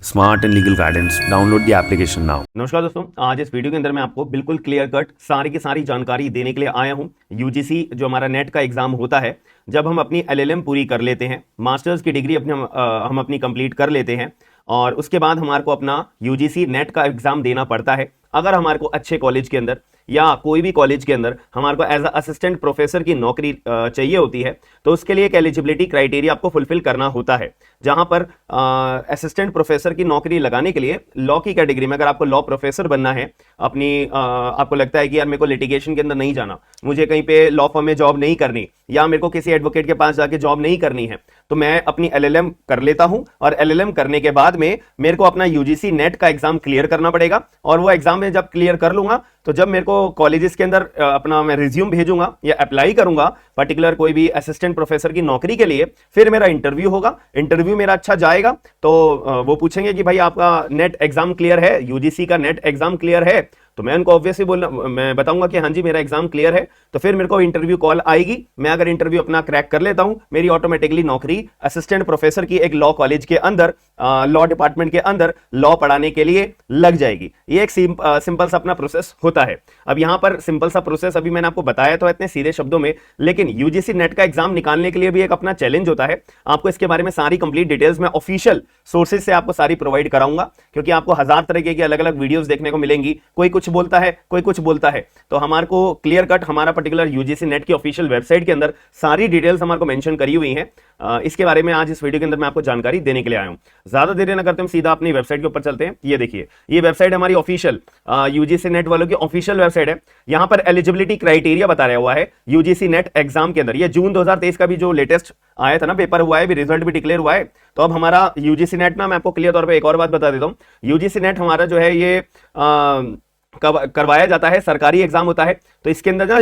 Smart and legal guidance, download the application now. नमस्कार दोस्तों, आज इस वीडियो के अंदर मैं आपको बिल्कुल क्लियर कट सारी की सारी जानकारी देने के लिए आया हूं। यूजीसी जो हमारा नेट का एग्जाम होता है, जब हम अपनी एलएलएम पूरी कर लेते हैं, मास्टर्स की डिग्री हम अपनी कंप्लीट कर लेते हैं और उसके बाद हमारे को अपना यूजीसी नेट का एग्जाम देना पड़ता है। अगर हमारे को अच्छे कॉलेज के अंदर या कोई भी कॉलेज के अंदर हमारे को एज अ असिस्टेंट प्रोफेसर की नौकरी चाहिए होती है, तो उसके लिए एक एलिजिबिलिटी क्राइटेरिया आपको फुलफिल करना होता है। जहां पर असिस्टेंट प्रोफेसर की नौकरी लगाने के लिए लॉ की कैटेगरी में अगर आपको लॉ प्रोफेसर बनना है, आपको लगता है कि यार मेरे को लिटिगेशन के अंदर नहीं जाना, मुझे कहीं पे लॉ फर्म में जॉब नहीं करनी या मेरे को किसी एडवोकेट के पास जाके जॉब नहीं करनी है, तो मैं अपनी एलएलएम कर लेता हूं और एलएलएम करने के बाद में मेरे को अपना यूजीसी नेट का एग्जाम क्लियर करना पड़ेगा। और वो एग्जाम में जब क्लियर कर लूंगा तो जब मेरे को कॉलेजेस के अंदर अपना मैं रिज्यूम भेजूंगा या अप्लाई करूंगा पर्टिकुलर कोई भी असिस्टेंट प्रोफेसर की नौकरी के लिए, फिर मेरा इंटरव्यू होगा। इंटरव्यू मेरा अच्छा जाएगा तो वो पूछेंगे कि भाई आपका नेट एग्जाम क्लियर है, यूजीसी का नेट एग्जाम क्लियर है, तो मैं उनको ऑब्वियसली मैं बताऊंगा कि हाँ जी मेरा एग्जाम क्लियर है। तो फिर मेरे को इंटरव्यू कॉल आएगी। मैं अगर इंटरव्यू अपना क्रैक कर लेता हूं, मेरी ऑटोमेटिकली नौकरी असिस्टेंट प्रोफेसर की एक लॉ कॉलेज के अंदर, लॉ डिपार्टमेंट के अंदर लॉ पढ़ाने के लिए लग जाएगी। ये एक सिंपल सा अपना प्रोसेस होता है। अब यहां पर सिंपल सा प्रोसेस अभी मैंने आपको बताया तो इतने सीधे शब्दों में, लेकिन यूजीसी नेट का एग्जाम निकालने के लिए भी एक अपना चैलेंज होता है। आपको इसके बारे में सारी कंप्लीट डिटेल्स मैं ऑफिशियल सोर्सेज से आपको सारी प्रोवाइड कराऊंगा, क्योंकि आपको हजार तरीके की अलग अलग वीडियोस देखने को मिलेंगी। कोई कुछ बोलता है, कोई कुछ बोलता है, तो हमारे को क्लियर कट हमारा पर्टिकुलर यूजीसी नेट की ऑफिशियल वेबसाइट के अंदर सारी डिटेल्स हमारे को मेंशन करी हुई हैं। इसके बारे में आज इस वीडियो के अंदर मैं आपको जानकारी देने के लिए आया हूं। ज्यादा देर न करते हम सीधा अपनी वेबसाइट के ऊपर चलते हैं। ये देखिए, ये वेबसाइट हमारी ऑफिशियल यूजीसी नेट वालों की ऑफिशियल वेबसाइट है। यहां पर एलिजिबिलिटी क्राइटेरिया बता रहा हुआ है यूजीसी नेट एग्जाम के अंदर। ये जून 2023 का भी जो लेटेस्ट आया था ना, पेपर हुआ है, भी रिजल्ट भी डिक्लेयर हुआ है। तो अब हमारा यूजीसी नेट ना, मैं आपको क्लियर तौर पे एक और बात बता देता हूं। यूजीसी नेट हमारा जो है ये करवाया जाता है, सरकारी एग्जाम होता है। तो इसके अंदर ना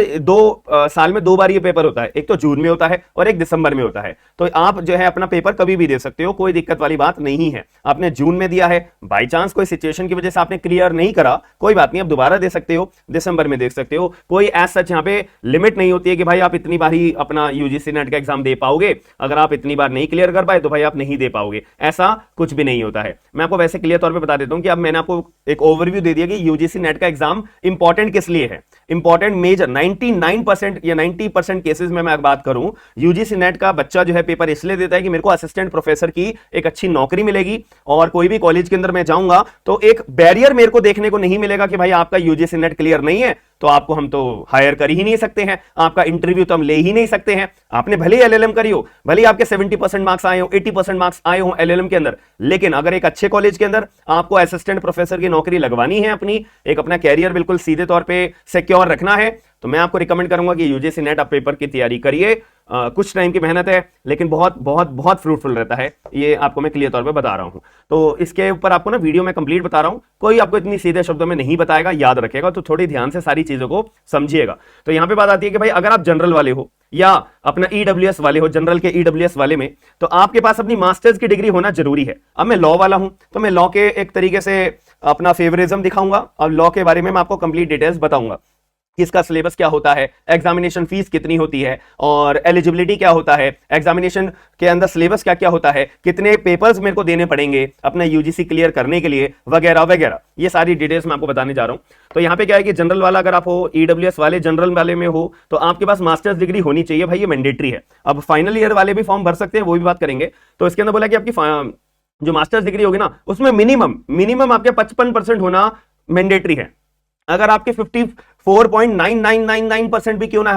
साल में 2 बार ये पेपर होता है, एक तो जून में होता है और एक दिसंबर में होता है। तो आप जो है अपना पेपर कभी भी दे सकते हो, कोई दिक्कत वाली बात नहीं है। आपने जून में दिया है, बाई चांस कोई सिचुएशन की वजह से आपने क्लियर नहीं करा, कोई बात नहीं, आप दोबारा दे सकते हो, दिसंबर में दे सकते हो। कोई एज सच यहाँ पे लिमिट नहीं होती है कि भाई आप इतनी बार ही अपना यूजीसी नेट का एग्जाम दे पाओगे, अगर आप इतनी बार नहीं क्लियर कर पाए तो भाई आप नहीं दे पाओगे, ऐसा कुछ भी नहीं होता है। मैं आपको वैसे क्लियर तौर पर बता देता हूं कि अब मैंने आपको एक ओवरव्यू दे दिया कि यूजीसी नेट का एग्जाम इंपॉर्टेंट किस लिए है। इंपॉर्टेंट मेजर 99% या 90% केसेस में मैं बात करूं, यूजीसी नेट का बच्चा जो है पेपर इसलिए देता है कि मेरे को असिस्टेंट प्रोफेसर की एक अच्छी नौकरी मिलेगी और कोई भी कॉलेज के अंदर मैं जाऊंगा तो एक बैरियर मेरे को देखने को नहीं मिलेगा कि भाई आपका यूजीसी नेट क्लियर नहीं है तो आपको हम तो हायर कर ही नहीं सकते हैं, आपका इंटरव्यू तो हम ले ही नहीं सकते हैं। आपने भले ही एलएलएम करी हो, भले ही आपके 70% मार्क्स आए हो, 80% मार्क्स आए हो एलएलएम के अंदर, लेकिन अगर एक अच्छे कॉलेज के अंदर आपको असिस्टेंट प्रोफेसर की नौकरी लगवानी है, अपनी एक अपना कैरियर बिल्कुल सीधे तौर पे सिक्योर रखना है, तो मैं आपको रिकमेंड करूंगा कि यूजीसी नेट आप पेपर की तैयारी करिए। कुछ टाइम की मेहनत है, लेकिन बहुत बहुत बहुत फ्रूटफुल रहता है, ये आपको मैं क्लियर तौर पे बता रहा हूं। तो इसके ऊपर आपको ना वीडियो में कंप्लीट बता रहा हूं, कोई आपको इतनी सीधे शब्दों में नहीं बताएगा, याद रखेगा, तो थोड़ी ध्यान से सारी चीजों को समझिएगा। तो यहां पे बात आती है कि भाई अगर आप जनरल वाले हो या अपना ईडब्ल्यूएस वाले हो, जनरल के ईडब्ल्यूएस वाले में, तो आपके पास अपनी मास्टर्स की डिग्री होना जरूरी है। अब मैं लॉ वाला हूं तो मैं लॉ के एक तरीके से अपना फेवरिज्म दिखाऊंगा और लॉ के बारे में मैं आपको कंप्लीट डिटेल्स बताऊंगा। इसका सिलेबस क्या होता है, एग्जामिनेशन फीस कितनी होती है और एलिजिबिलिटी क्या होता है, एग्जामिनेशन के अंदर सिलेबस क्या क्या होता है, कितने पेपर्स मेरे को देने पड़ेंगे अपना यूजीसी क्लियर करने के लिए, वगैरह वगैरह, ये सारी डिटेल्स मैं आपको बताने जा रहा हूं। तो यहां पे क्या है कि जनरल वाला अगर आप हो, ईडब्ल्यूएस वाले जनरल वाले में हो, तो आपके पास मास्टर्स डिग्री होनी चाहिए भाई, ये मैंडेटरी है। अब फाइनल ईयर वाले भी फॉर्म भर सकते हैं, वो भी बात करेंगे। तो इसके अंदर बोला कि आपकी जो मास्टर्स डिग्री होगी ना, उसमें मिनिमम आपके 55% होना मैंडेटरी है। अगर आपके 54.9999% भी क्यों ना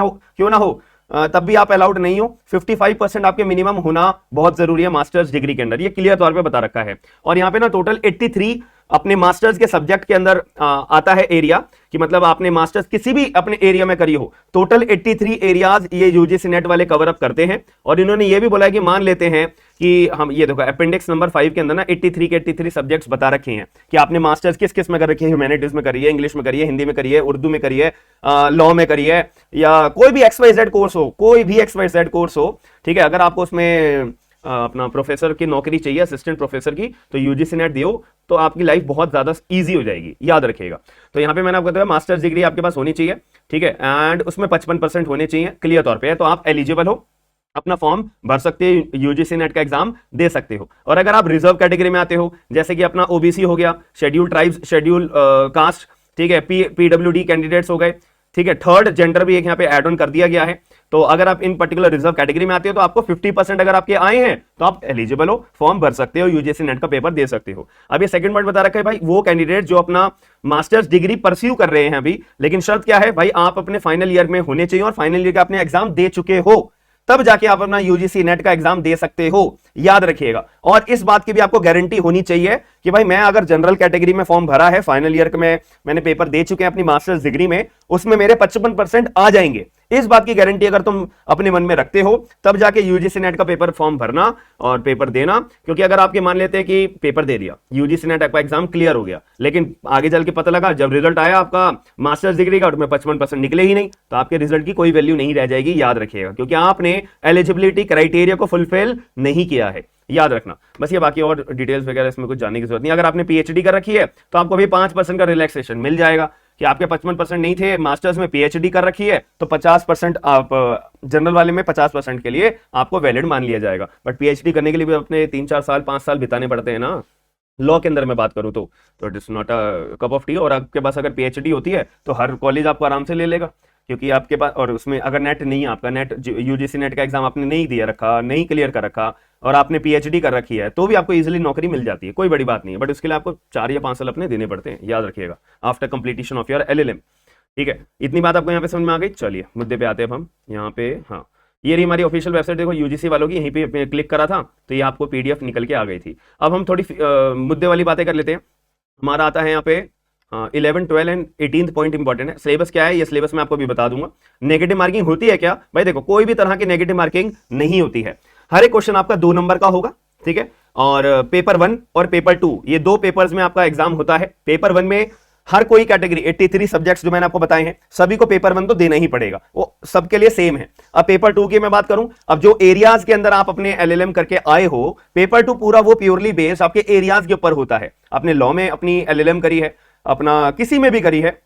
हो तब भी आप अलाउड नहीं हो। 55% आपके मिनिमम होना बहुत जरूरी है मास्टर्स डिग्री के अंदर, ये क्लियर तौर पे बता रखा है। और यहां पे ना टोटल 83 अपने मास्टर्स के सब्जेक्ट के अंदर आता है एरिया, कि मतलब आपने मास्टर्स किसी भी अपने एरिया में करी हो, टोटल 83 एरियाज ये यूजीसी नेट वाले कवर अप करते हैं। और इन्होंने ये भी बोला है कि मान लेते हैं कि हम ये देखो अपेंडिक्स नंबर 5 के अंदर ना 83 के 83 सब्जेक्ट्स बता रखे हैं कि आपने मास्टर्स किस किस में कर रखी है, ह्यूमैनिटीज में करी है, इंग्लिश में करी है, हिंदी में करी है, उर्दू में करी है, लॉ में करी है, या कोई भी XYZ कोर्स हो, कोई भी XYZ कोर्स हो, ठीक है। अगर आपको उसमें अपना प्रोफेसर की नौकरी चाहिए, असिस्टेंट प्रोफेसर की, तो यूजीसी नेट दियो, तो आपकी लाइफ बहुत ज्यादा इजी हो जाएगी, याद रखिएगा। तो यहां पे मैंने आपको बताया मास्टर्स डिग्री आपके पास होनी चाहिए, ठीक है, एंड उसमें 55% होने चाहिए, क्लियर तौर पे है, तो आप एलिजिबल हो। अपना फॉर्म भर सकते हो, यूजीसी नेट का एग्जाम दे सकते हो। और अगर आप रिजर्व कैटेगरी में आते हो, जैसे कि अपना ओबीसी हो गया, शेड्यूल ट्राइब्स, शेड्यूल कास्ट, ठीक है, पीडब्ल्यूडी कैंडिडेट्स हो गए, ठीक है, थर्ड जेंडर भी एक यहाँ पे ऐड ऑन कर दिया गया है। तो अगर आप इन पर्टिकुलर रिजर्व कैटेगरी में आते हो तो आपको 50% अगर आपके आए हैं तो आप एलिजिबल हो, फॉर्म भर सकते हो, यूजीसी नेट का पेपर दे सकते हो। अब ये सेकंड पॉइंट बता रखा है भाई, वो कैंडिडेट जो अपना मास्टर्स डिग्री परस्यू कर रहे हैं अभी, लेकिन शर्त क्या है भाई, आप अपने फाइनल ईयर में होने चाहिए और फाइनल ईयर का अपने एग्जाम दे चुके हो, तब जाके आप अपना यूजीसी नेट का एग्जाम दे सकते हो, याद रखिएगा। और इस बात की भी आपको गारंटी होनी चाहिए कि भाई मैं अगर जनरल कैटेगरी में फॉर्म भरा है, फाइनल ईयर में मैंने पेपर दे चुके हैं अपनी मास्टर्स डिग्री में, उसमें मेरे 55% आ जाएंगे। इस बात की गारंटी अगर तुम अपने मन में रखते हो तब जाके यूजीसी नेट का पेपर फॉर्म भरना और पेपर देना। क्योंकि अगर आपके मान लेते हैं कि पेपर दे दिया, यूजीसी नेट का एग्जाम क्लियर हो गया, लेकिन आगे चल के पता लगा जब रिजल्ट आया आपका मास्टर्स डिग्री का, उसमें 55% निकले ही नहीं, तो आपके रिजल्ट की कोई वैल्यू नहीं रह जाएगी, याद रखिएगा, क्योंकि आपने एलिजिबिलिटी क्राइटेरिया को फुलफिल नहीं किया है, याद रखना। बस ये बाकी और डिटेल्स वगैरह इसमें कुछ जानने की जरूरत नहीं। अगर आपने पीएचडी कर रखी है तो आपको भी 5% का रिलैक्सेशन मिल जाएगा, कि आपके 55% नहीं थे, मास्टर्स में पीएचडी कर रखी है तो 50% आप जनरल वाले में 50% के लिए आपको वैलिड मान लिया जाएगा। बट पीएचडी करने के लिए भी अपने 3-4 साल 5 साल बिताने पड़ते हैं ना, लॉ के अंदर मैं बात करूं तो it is not a cup of T. और आपके पास अगर पीएचडी होती है तो हर कॉलेज आपको आराम से ले लेगा, क्योंकि आपके पास, और उसमें अगर नेट नहीं है आपका, नेट यूजीसी नेट का एग्जाम आपने नहीं दिया रखा, नहीं क्लियर कर रखा, और आपने पीएचडी कर रखी है, तो भी आपको इजीली नौकरी मिल जाती है, कोई बड़ी बात नहीं है। बट उसके लिए आपको 4 या 5 साल अपने देने पड़ते हैं, याद रखिएगा, after completion of your LLM. ठीक है, इतनी बात आपको यहाँ पे समझ में आ गई। चलिए मुद्दे पे आते हैं अब हम यहाँ पे। हाँ, ये रही हमारी ऑफिशियल वेबसाइट, देखो यूजीसी वालों की, यहीं पे क्लिक करा था तो ये आपको पीडीएफ निकल के आ गई थी। अब हम थोड़ी मुद्दे वाली बातें कर लेते हैं। हमारा आता है यहाँ पे 11, 12 एंड 18 पॉइंट इंपॉर्टेंट है। सिलेबस क्या है, ये सिलेबस मैं आपको भी बता दूंगा। नेगेटिव मार्किंग होती है क्या भाई, देखो कोई भी तरह की नेगेटिव मार्किंग नहीं होती है। हर एक क्वेश्चन आपका 2 नंबर का होगा, ठीक है। और पेपर 1 और पेपर 2 ये 2 पेपर्स में आपका एग्जाम होता है। पेपर 1 में हर कोई कैटेगरी 83 सब्जेक्ट्स जो मैंने आपको बताए हैं, सभी को पेपर 1 तो देना ही पड़ेगा, वो सबके लिए सेम है। अब पेपर 2 की मैं बात करूं, अब जो एरियाज के अंदर आप अपने एलएलएम करके आए हो, पेपर 2 पूरा वो प्योरली बेस्ड आपके एरियाज के ऊपर होता है। आपने लॉ में अपनी एलएलएम करी है, अपना किसी में भी करी है,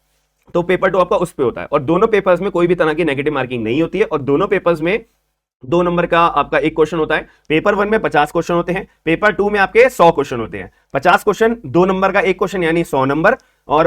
तो पेपर 2 आपका उस पे होता है। और दोनों पेपर्स में कोई भी तरह की नेगेटिव मार्किंग नहीं होती है, और दोनों पेपर्स में 2 नंबर का आपका एक क्वेश्चन होता है। पेपर 1 में 50 क्वेश्चन होते हैं, पेपर 2 में आपके 100 क्वेश्चन होते हैं। 50 क्वेश्चन 2 नंबर का एक क्वेश्चन यानी 100 नंबर, और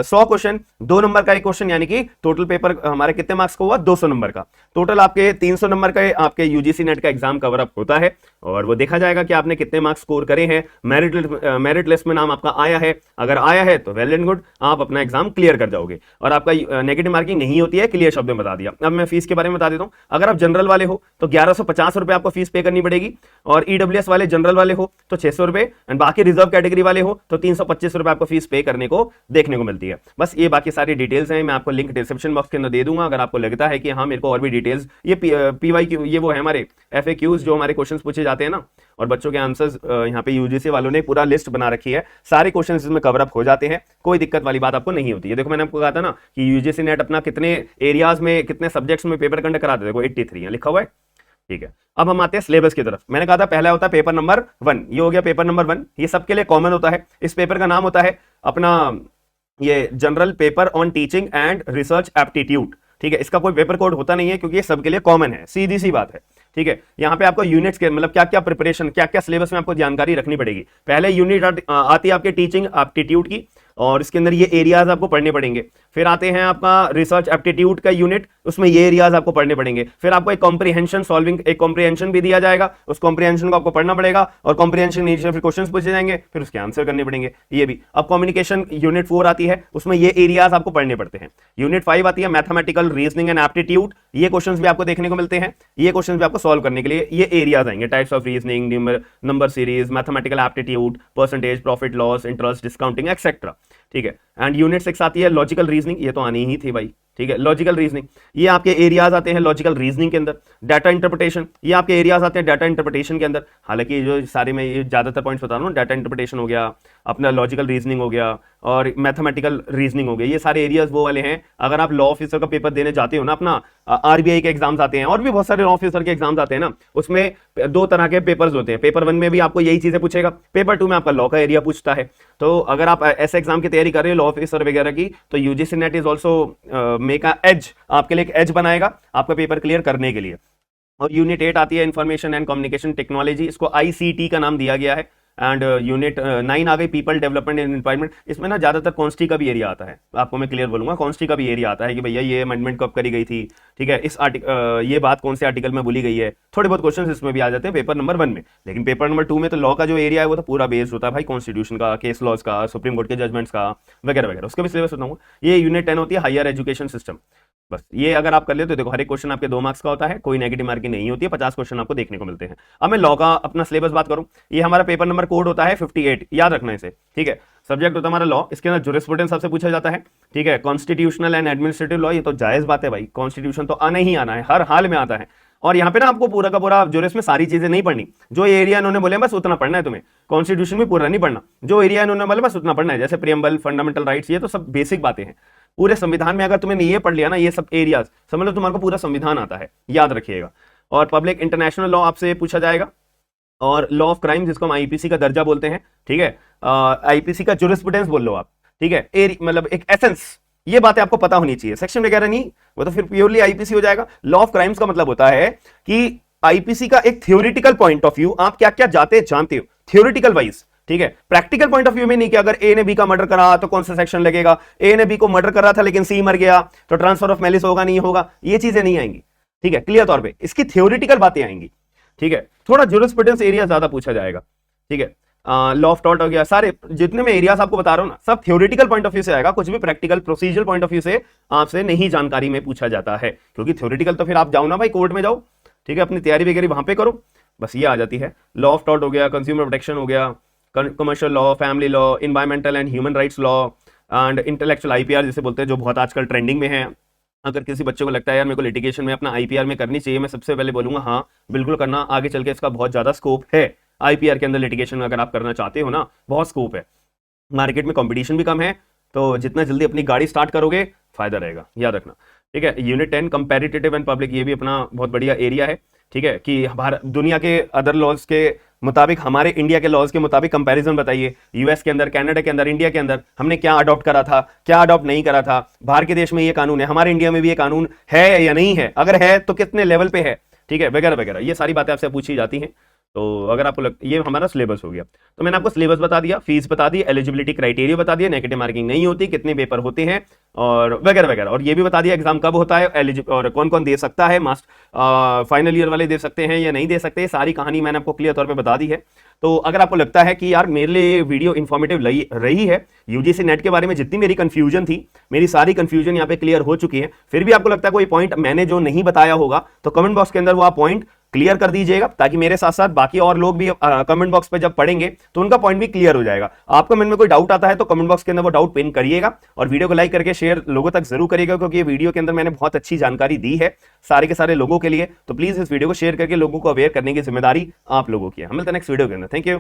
100 क्वेश्चन 2 नंबर का एक क्वेश्चन, यानी कि टोटल पेपर हमारे कितने मार्क्स का हुआ, 200 नंबर का। टोटल आपके 300 नंबर का आपके यूजीसी नेट का एग्जाम कवर अप होता है, और वो देखा जाएगा कि आपने कितने मार्क्स स्कोर करे हैं। मेरिट लिस्ट में नाम आपका आया है, अगर आया है तो वेल एंड गुड, आप अपना एग्जाम क्लियर कर जाओगे। और आपका नेगेटिव मार्किंग नहीं होती है, क्लियर शब्द में बता दिया। अब मैं फीस के बारे में बता देता हूं। अगर आप जनरल वाले हो तो 1150 रुपए आपको फीस पे करनी पड़ेगी, और ईडब्ल्यूएस वाले जनरल वाले हो तो 600 रुपए, एंड बाकी रिजर्व कैटेगरी वाले हो तो 325 रुपए आपको फीस पे करने को देखने को मिलती है। बस ये बाकी सारी डिटेल्स हैं, मैं आपको लिंक डिस्क्रिप्शन बॉक्स के अंदर दे दूंगा। अगर आपको लगता है कि हाँ मेरे को और भी डिटेल्स, ये पीवाईक्यू, ये वो है हमारे एफएक्यूज जो हमारे क्वेश्चंस पूछे जाते हैं ना, और बच्चों के आंसर्स यहाँ पे यूजीसी वालों ने पूरा लिस्ट बना रखी है, सारे क्वेश्चन इसमें कवर अप हो जाते हैं, कोई दिक्कत वाली बात आपको नहीं होती है। देखो मैंने आपको कहा था ना कि यूजीसी नेट अपना कितने एरियाज में, कितने सब्जेक्ट्स में पेपर कंडक्ट कराते हैं, देखो 83 लिखा हुआ है, ठीक है। अब हम आते हैं सिलेबस की तरफ। मैंने कहा था पहला होता है पेपर नंबर 1, ये हो गया पेपर नंबर 1, ये सबके लिए कॉमन होता है। इस पेपर का नाम होता है अपना ये general paper on teaching and research aptitude, ठीक है। इसका कोई पेपर कोड होता नहीं है, क्योंकि ये सबके लिए कॉमन है, सीधी सी बात है, ठीक है। यहाँ पे आपको यूनिट्स के मतलब क्या क्या प्रिपरेशन, क्या क्या सिलेबस में आपको जानकारी रखनी पड़ेगी। पहले यूनिट आती है आपके टीचिंग एप्टीट्यूड की, और इसके अंदर ये एरियाज आपको पढ़ने पड़ेंगे। फिर आते हैं आपका रिसर्च एप्टीट्यूड का यूनिट, उसमें ये एरियाज आपको पढ़ने पड़ेंगे। फिर आपको एक कॉम्प्रिहेंशन सॉल्विंग, एक कॉम्प्रिहेंशन भी दिया जाएगा, उस कॉम्प्रिहेंशन को आपको पढ़ना पड़ेगा, और कॉम्प्रिहेंशन नीचे फिर क्वेश्चंस पूछे जाएंगे, फिर उसके आंसर करने पड़ेंगे, ये भी। अब कम्युनिकेशन यूनिट 4 आती है, उसमें ये एरियाज आपको पढ़ने पड़ते हैं। यूनिट 5 आती है मैथमेटिकल रीजनिंग एंड एप्टीट्यूड, ये क्वेश्चंस भी आपको देखने को मिलते हैं, ये क्वेश्चंस भी आपको सॉल्व करने के लिए ये एरियाज आएंगे। Types of reasoning, number series, mathematical aptitude, percentage, profit loss, interest, discounting etcetera, ठीक है। एंड यूनिट 6 आती है लॉजिकल रीजनिंग, ये तो आनी ही थी भाई, ठीक है। लॉजिकल रीजनिंग, ये आपके एरियाज आते हैं लॉजिकल रीजनिंग के अंदर। डाटा इंटरप्रिटेशन, ये आपके एरियाज आते हैं डाटा इंटरप्रिटेशन के अंदर। हालांकि जो सारे में ये ज्यादातर पॉइंट्स बता रहा हूँ, डाटा इंटरप्रिटेशन हो गया, अपना लॉजिकल रीजनिंग हो गया, और मैथमेटिकल रीजनिंग हो गया, ये सारे एरियाज वो वाले हैं। अगर आप लॉ ऑफिसर का पेपर देने जाते हो ना, अपना आरबीआई के एग्जाम्स आते हैं, और भी बहुत सारे लॉ ऑफिसर के एग्जाम्स आते हैं ना, उसमें 2 तरह के पेपर्स होते हैं। पेपर 1 में भी आपको यही चीजें पूछेगा, पेपर 2 में आपका लॉ का एरिया पूछता है। तो अगर आप ऐसे एग्जाम की तैयारी कर रहे हो लॉ ऑफिसर वगैरह की, तो UGC NET is also make a age, आपके लिए एक एज बनाएगा आपका पेपर क्लियर करने के लिए। और यूनिट 8 आती है इंफॉर्मेशन एंड कम्युनिकेशन टेक्नोलॉजी, इसको ICT का नाम दिया गया है। एंड यूनिट 9 आ गई पीपल डेवलपमेंट एंड एनवायरमेंट, इसमें ना ज्यादातर कॉन्स्टी का भी एरिया आता है, आपको मैं क्लियर बोलूंगा, कॉन्स्टी का भी एरिया आता है कि भैया ये अमेंडमेंट कब करी गई थी, ठीक है, इस ये बात कौन से आर्टिकल में बोली गई है, थोड़े बहुत क्वेश्चन इसमें भी आ जाते हैं पेपर नंबर 1 में। लेकिन पेपर नंबर 2 में तो लॉ का जो एरिया है वो तो पूरा बेस्ड होता है भाई, कॉन्स्टिट्यूशन का, केस लॉज का, सुप्रीम कोर्ट के जजमेंट्स का वगैरह वगैरह, उसका भी सिलेबस बताऊंगा। ये यूनिट 10 होती है हायर एजुकेशन सिस्टम। बस ये अगर आप कर लेते हो, देखो हर एक क्वेश्चन आपके 2 मार्क्स का होता है, कोई नेगेटिव मार्किंग नहीं होती है, 50 क्वेश्चन आपको देखने को मिलते हैं। अब मैं लॉ का अपना सिलेबस बात करूं, ये हमारा पेपर नंबर कोड होता है 58, याद रखना इसे, ठीक है। सब्जेक्ट होता है हमारा लॉ, इसके अंदर जुरिस्प्रूडेंस सबसे पूछा जाता है, ठीक है। कॉन्स्टिट्यूशनल एंड एडमिनिस्ट्रेटिव लॉ, ये तो जायज बात है भाई, कॉन्स्टिट्यूशन तो आना ही आना है, हर हाल में आता है। और यहाँ पे ना आपको पूरा का पूरा जुरिस में सारी चीजें नहीं पढ़नी, जो एरिया इन्होंने बोले बस उतना पढ़ना है तुम्हें, कॉन्स्टिट्यूशन भी पूरा नहीं पढ़ना, जो एरिया इन्होंने बोले बस उतना पढ़ना है, जैसे प्रियम्बल, फंडामेंटल राइट्स, ये तो सब बेसिक बातें हैं। पूरे संविधान में अगर तुमने ये पढ़ लिया ना, ये सब एरियाज, समझ लो तुम्हारे को पूरा संविधान आता है, याद रखिएगा। और पब्लिक इंटरनेशनल लॉ आपसे पूछा जाएगा, और लॉ ऑफ क्राइम जिसको हम IPC का दर्जा बोलते हैं, ठीक है, IPC का जुरिस्प्रूडेंस बोल लो आप, ठीक है, मतलब एक एसेंस, ये बातें आपको पता होनी चाहिए, सेक्शन वगैरह नहीं, वो तो फिर प्योरली IPC हो जाएगा। लॉ ऑफ क्राइम्स का मतलब होता है कि IPC का एक थ्योरेटिकल पॉइंट ऑफ व्यू, आप क्या क्या जानते हो थ्योरेटिकल वाइज, ठीक है, प्रैक्टिकल पॉइंट ऑफ व्यू में नहीं कि अगर A ने B का मर्डर करा तो कौन सा सेक्शन लगेगा, A ने B को मर्डर करा था लेकिन C मर गया तो ट्रांसफर ऑफ मैलिस होगा नहीं होगा, ये चीजें नहीं आएंगी, ठीक है, क्लियर तौर पे इसकी थ्योरेटिकल बातें आएंगी, ठीक है। थोड़ा जुरिस्प्रूडेंस एरिया ज्यादा पूछा जाएगा, ठीक है। लॉ ऑफ टॉर्ट हो गया, सारे जितने मैं एरियाज आपको बता रहा हूं ना, सब थ्योरेटिकल पॉइंट ऑफ व्यू से आएगा, कुछ भी practical procedural point of view से आपसे नहीं जानकारी में पूछा जाता है, क्योंकि थ्योरेटिकल तो फिर आप जाओ ना भाई, कोर्ट में जाओ, ठीक है, अपनी तैयारी वगैरह वहां पे करो, बस ये आ जाती है। लॉ ऑफ टॉर्ट हो गया, कंज्यूमर प्रोटेक्शन हो गया, commercial law, family law, environmental and human rights law, and intellectual IPR जिसे बोलते हैं, जो बहुत आजकल ट्रेंडिंग में है। अगर किसी बच्चे को लगता है यार मेरे को लिटिगेशन में अपना IPR में करनी चाहिए, मैं सबसे पहले बोलूंगा हाँ बिल्कुल करना, आगे चल के इसका बहुत ज्यादा स्कोप है, IPR के अंदर लिटिगेशन अगर आप करना चाहते हो ना, बहुत स्कोप है, मार्केट में कंपटीशन भी कम है, तो जितना जल्दी अपनी गाड़ी स्टार्ट करोगे फायदा रहेगा, याद रखना, ठीक है। यूनिट 10 कंपैरेटिव एंड पब्लिक, ये भी अपना बहुत बढ़िया एरिया है, ठीक है, कि भारत दुनिया के अदर लॉज के मुताबिक हमारे इंडिया के लॉज के मुताबिक कंपैरिजन बताइए, US के अंदर, कनाडा के अंदर, इंडिया के अंदर हमने क्या अडॉप्ट करा था, क्या अडॉप्ट नहीं करा था, बाहर के देश में ये कानून है, हमारे इंडिया में भी ये कानून है या नहीं है, अगर है तो कितने लेवल पे है, ठीक है, वगैरह वगैरह, ये सारी बातें आपसे पूछी जाती हैं। तो अगर आपको ये हमारा सिलेबस हो गया, तो मैंने आपको सिलेबस बता दिया, फीस बता दी, एलिजिबिलिटी क्राइटेरिया बता दिया, नेगेटिव मार्किंग नहीं होती, कितने पेपर होते हैं और वगैरह वगैरह, और ये भी बता दिया एग्जाम कब होता है, और कौन कौन दे सकता है, फाइनल ईयर वाले दे सकते हैं या नहीं दे सकते, सारी कहानी मैंने आपको क्लियर तौर पे बता दी है। तो अगर आपको लगता है कि यार मेरे लिए वीडियो इन्फॉर्मेटिव रही है, UGC नेट के बारे में जितनी मेरी कंफ्यूजन थी, मेरी सारी कंफ्यूजन यहाँ पे क्लियर हो चुकी है, फिर भी आपको लगता है कोई पॉइंट मैंने जो नहीं बताया होगा, तो कमेंट बॉक्स के अंदर वो आप पॉइंट क्लियर कर दीजिएगा, ताकि मेरे साथ साथ बाकी और लोग भी कमेंट बॉक्स पे जब पढ़ेंगे तो उनका पॉइंट भी क्लियर हो जाएगा। आपको मन में कोई डाउट आता है तो कमेंट बॉक्स के अंदर वो डाउट पिन करिएगा, और वीडियो को लाइक करके शेयर लोगों तक जरूर करिएगा, क्योंकि ये वीडियो के अंदर मैंने बहुत अच्छी जानकारी दी है सारे के सारे लोगों के लिए, तो प्लीज इस वीडियो को शेयर करके लोगों को अवेयर करने की जिम्मेदारी आप लोगों की है। हम मिलते हैं नेक्स्ट वीडियो के अंदर, थैंक यू।